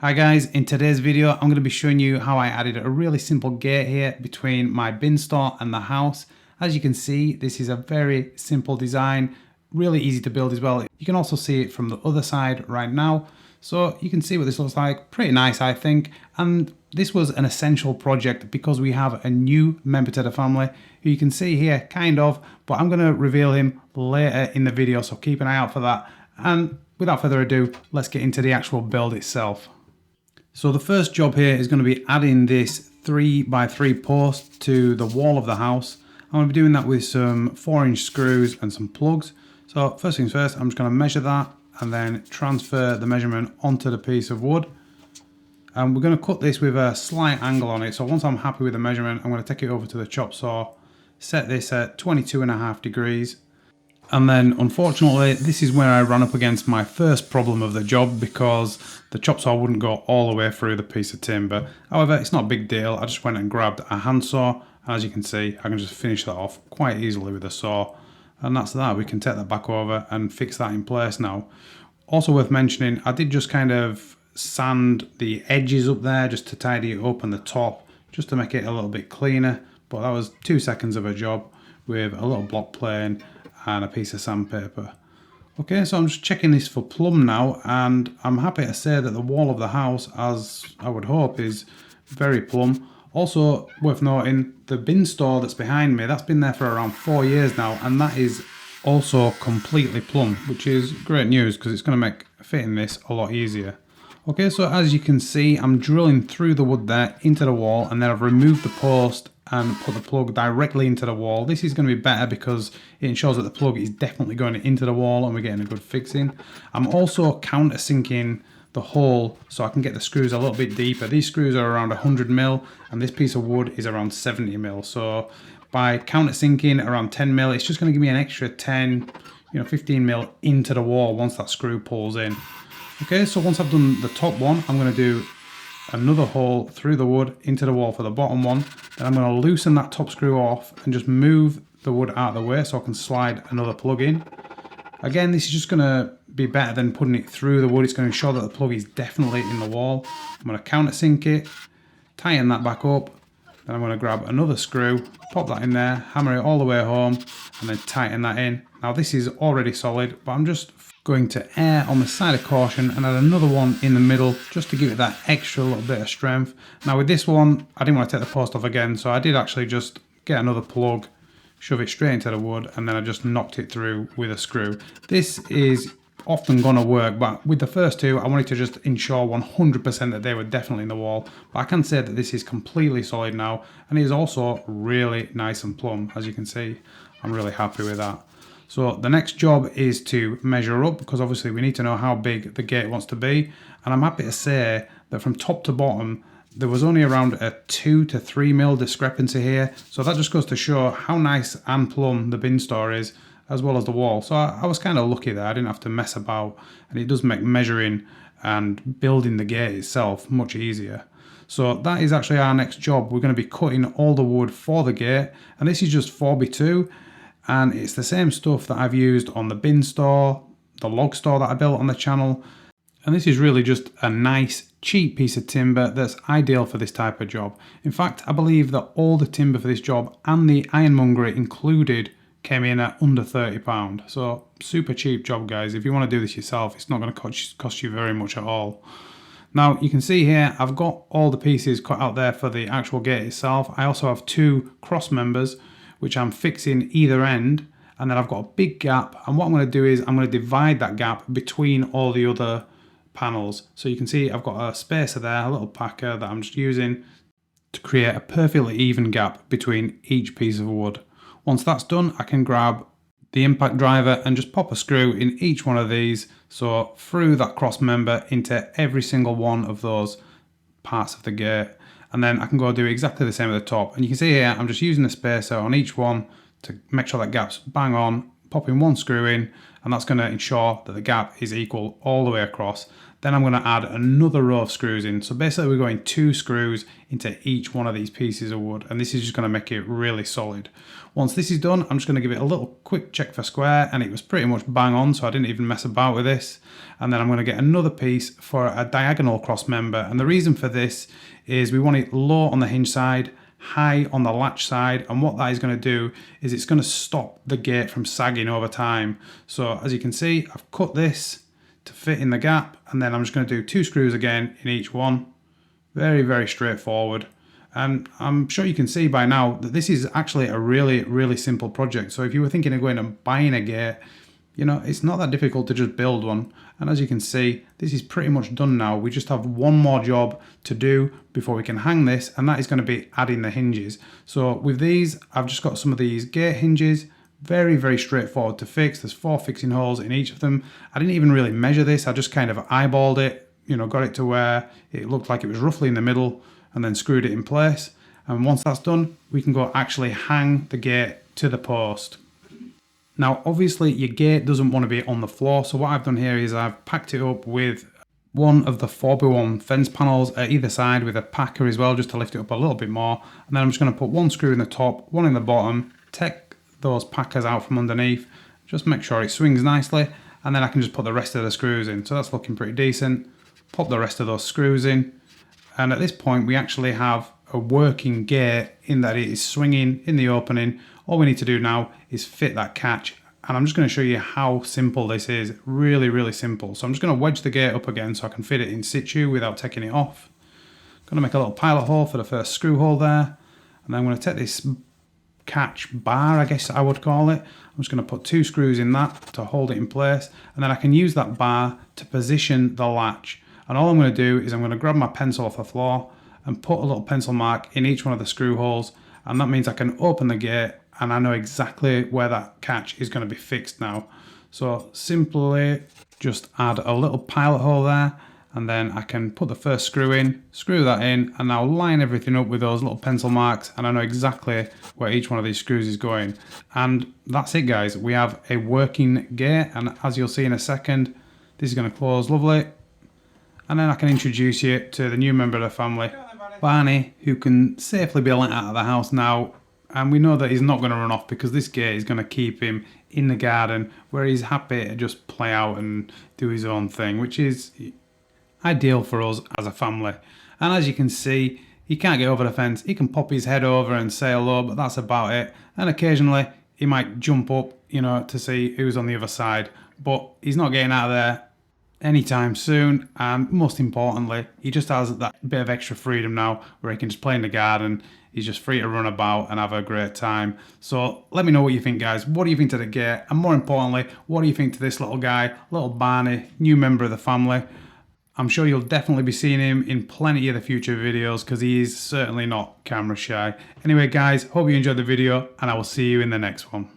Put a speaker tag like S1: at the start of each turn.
S1: Hi guys, in today's video I'm going to be showing you how I added a really simple gate here between my bin store and the house. As you can see, this is a very simple design, really easy to build as well. You can also see it from the other side right now. So you can see what this looks like, pretty nice I think. And this was an essential project because we have a new member to the family who you can see here kind of, but I'm going to reveal him later in the video, so keep an eye out for that. And without further ado, let's get into the actual build itself. So the first job here is going to be adding this 3x3 post to the wall of the house. I'm going to be doing that with some 4-inch screws and some plugs. So first things first, I'm just going to measure that and then transfer the measurement onto the piece of wood. And we're going to cut this with a slight angle on it. So once I'm happy with the measurement, I'm going to take it over to the chop saw, set this at 22.5 degrees. And then unfortunately, this is where I ran up against my first problem of the job because the chop saw wouldn't go all the way through the piece of timber. However, it's not a big deal. I just went and grabbed a handsaw. As you can see, I can just finish that off quite easily with a saw. And that's that. We can take that back over and fix that in place now. Also worth mentioning, I did just kind of sand the edges up there just to tidy it up, and the top just to make it a little bit cleaner. But that was 2 seconds of a job with a little block plane and a piece of sandpaper. Okay, so I'm just checking this for plumb now, and I'm happy to say that the wall of the house, as I would hope, is very plumb. Also worth noting, the bin store that's behind me, that's been there for around 4 years now, and that is also completely plumb, which is great news because it's going to make fitting this a lot easier. Okay, so as you can see, I'm drilling through the wood there into the wall, and then I've removed the post and put the plug directly into the wall. This is going to be better because it ensures that the plug is definitely going into the wall and we're getting a good fixing. I'm also countersinking the hole so I can get the screws a little bit deeper. These screws are around 100mm and this piece of wood is around 70mm. So by countersinking around 10mm, it's just going to give me an extra 10, 15mm into the wall once that screw pulls in. Okay, so once I've done the top one, I'm going to do another hole through the wood into the wall for the bottom one. Then I'm going to loosen that top screw off and just move the wood out of the way so I can slide another plug in. Again, this is just going to be better than putting it through the wood. It's going to ensure that the plug is definitely in the wall. I'm going to countersink it, tighten that back up. Then I'm going to grab another screw, pop that in there, hammer it all the way home, and then tighten that in. Now this is already solid, but I'm just going to err on the side of caution and add another one in the middle just to give it that extra little bit of strength. Now with this one, I didn't want to take the post off again, so I did actually just get another plug, shove it straight into the wood, and then I just knocked it through with a screw. This is often going to work, but with the first two, I wanted to just ensure 100% that they were definitely in the wall. But I can say that this is completely solid now, and it is also really nice and plumb. As you can see, I'm really happy with that. So the next job is to measure up, because obviously we need to know how big the gate wants to be. And I'm happy to say that from top to bottom, there was only around a 2 to 3mm discrepancy here. So that just goes to show how nice and plumb the bin store is, as well as the wall. So I was kind of lucky there. I didn't have to mess about, and it does make measuring and building the gate itself much easier. So that is actually our next job. We're going to be cutting all the wood for the gate, and this is just 4x2. And it's the same stuff that I've used on the bin store, the log store that I built on the channel. And this is really just a nice, cheap piece of timber that's ideal for this type of job. In fact, I believe that all the timber for this job and the ironmongery included came in at under £30. So super cheap job, guys. If you want to do this yourself, it's not going to cost you very much at all. Now you can see here, I've got all the pieces cut out there for the actual gate itself. I also have 2 cross members, which I'm fixing either end, and then I've got a big gap, and what I'm going to do is I'm going to divide that gap between all the other panels. So you can see I've got a spacer there, a little packer that I'm just using to create a perfectly even gap between each piece of wood. Once that's done, I can grab the impact driver and just pop a screw in each one of these, so through that cross member into every single one of those parts of the gate. And then I can go do exactly the same at the top. And you can see here, I'm just using the spacer on each one to make sure that gap's bang on, popping one screw in, and that's going to ensure that the gap is equal all the way across. Then I'm going to add another row of screws in. So basically we're going 2 screws into each one of these pieces of wood, and this is just going to make it really solid. Once this is done, I'm just going to give it a little quick check for square, and it was pretty much bang on, so I didn't even mess about with this. And then I'm going to get another piece for a diagonal cross member, and the reason for this is we want it low on the hinge side, high on the latch side, and what that is going to do is it's going to stop the gate from sagging over time. So as you can see, I've cut this to fit in the gap, and then I'm just going to do 2 screws again in each one. Very, very straightforward. And I'm sure you can see by now that this is actually a really, really simple project. So if you were thinking of going and buying a gate, you know, it's not that difficult to just build one. And as you can see, this is pretty much done now. We just have one more job to do before we can hang this, and that is going to be adding the hinges. So with these, I've just got some of these gate hinges. Very, very straightforward to fix. There's 4 fixing holes in each of them. I didn't even really measure this. I just kind of eyeballed it, you know, got it to where it looked like it was roughly in the middle, and then screwed it in place. And once that's done, we can go actually hang the gate to the post. Now, obviously your gate doesn't want to be on the floor. So what I've done here is I've packed it up with one of the 4x1 fence panels at either side with a packer as well, just to lift it up a little bit more. And then I'm just going to put 1 screw in the top, 1 in the bottom, take those packers out from underneath, just make sure it swings nicely, and then I can just put the rest of the screws in. So that's looking pretty decent. Pop the rest of those screws in, and at this point we actually have a working gate in that it is swinging in the opening. All we need to do now is fit that catch, and I'm just going to show you how simple this is. Really, really simple. So I'm just going to wedge the gate up again so I can fit it in situ without taking it off. Going to make a little pilot hole for the first screw hole there, and then I'm going to take this catch bar, I guess I would call it. I'm just going to put 2 screws in that to hold it in place, and then I can use that bar to position the latch. And all I'm going to do is I'm going to grab my pencil off the floor and put a little pencil mark in each one of the screw holes, and that means I can open the gate and I know exactly where that catch is going to be fixed now. So simply just add a little pilot hole there, and then I can put the first screw in, screw that in, and now line everything up with those little pencil marks, and I know exactly where each one of these screws is going. And that's it, guys. We have a working gate, and as you'll see in a second, this is going to close lovely. And then I can introduce you to the new member of the family, Barney, who can safely be let out of the house now. And we know that he's not going to run off because this gate is going to keep him in the garden where he's happy to just play out and do his own thing, which is ideal for us as a family. And as you can see, he can't get over the fence. He can pop his head over and say hello, but that's about it. And occasionally he might jump up, you know, to see who's on the other side, but he's not getting out of there anytime soon. And most importantly, he just has that bit of extra freedom now where he can just play in the garden. He's just free to run about and have a great time. So let me know what you think, guys. What do you think to the gate? And more importantly, what do you think to this little guy, little Barney, new member of the family? I'm sure you'll definitely be seeing him in plenty of the future videos because he is certainly not camera shy. Anyway, guys, hope you enjoyed the video, and I will see you in the next one.